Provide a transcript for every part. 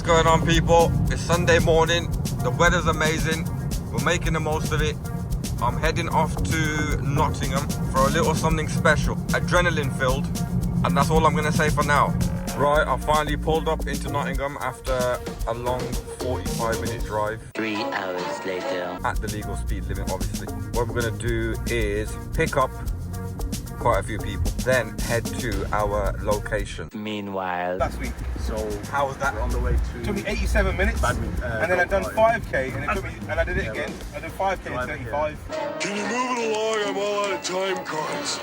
going on, people? It's Sunday morning. The weather's amazing. We're making the most of it. I'm heading off to Nottingham for a little something special, adrenaline filled, and that's all I'm gonna say for now. Right, I finally pulled up into Nottingham after a long 45-minute drive. 3 hours later. At the legal speed limit, obviously. What we're gonna do is pick up quite a few people, then head to our location. Meanwhile, last week. So how was that? we're on the way to. It took me 87 minutes, Badminton, and then I'd done golf 5k, and it took me, and I did it again. I did 5k in 35. Can you move it along? I'm all out of time cards.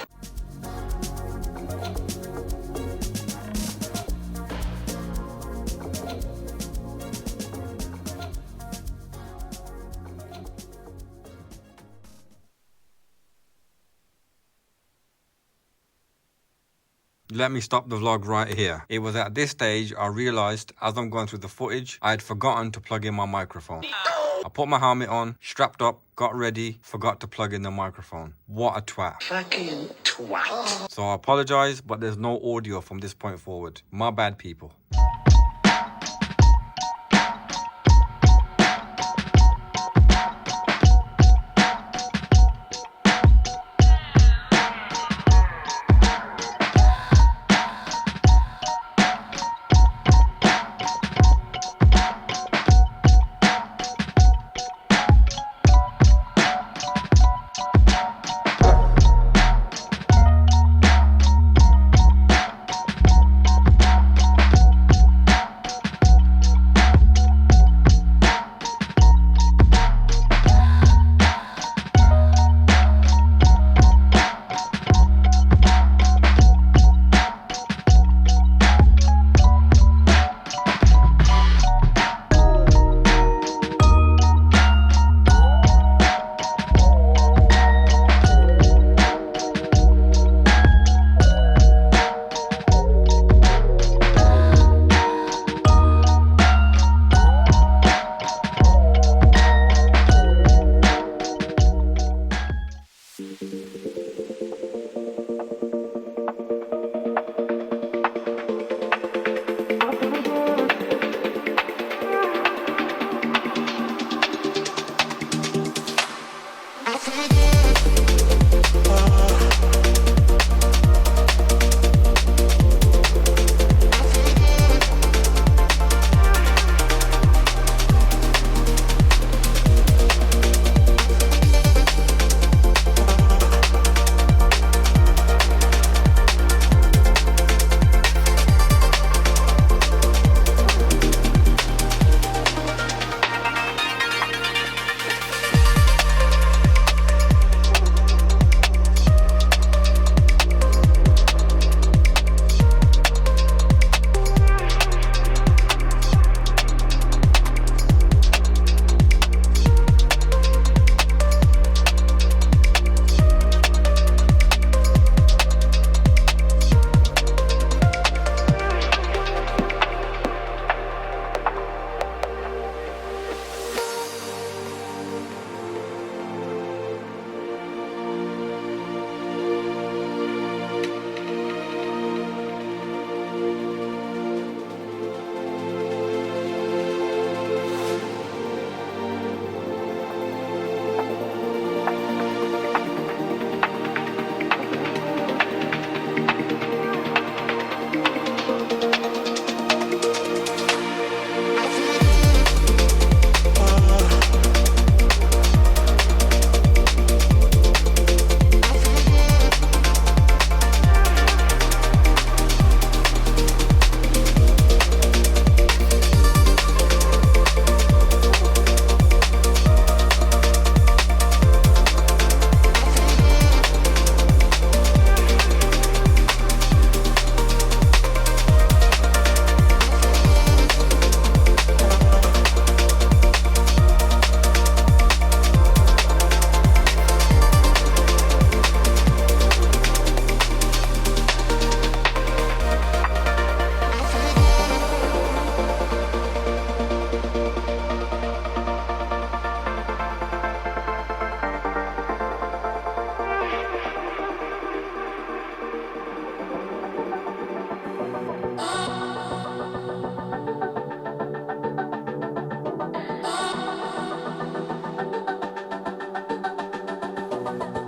Let me stop the vlog right here. It was at this stage I realised as I'm going through the footage, I had forgotten to plug in my microphone. I put my helmet on, strapped up, got ready, forgot to plug in the microphone. What a twat. fucking twat. So I apologise, but there's no audio from this point forward. My bad, people. Bye.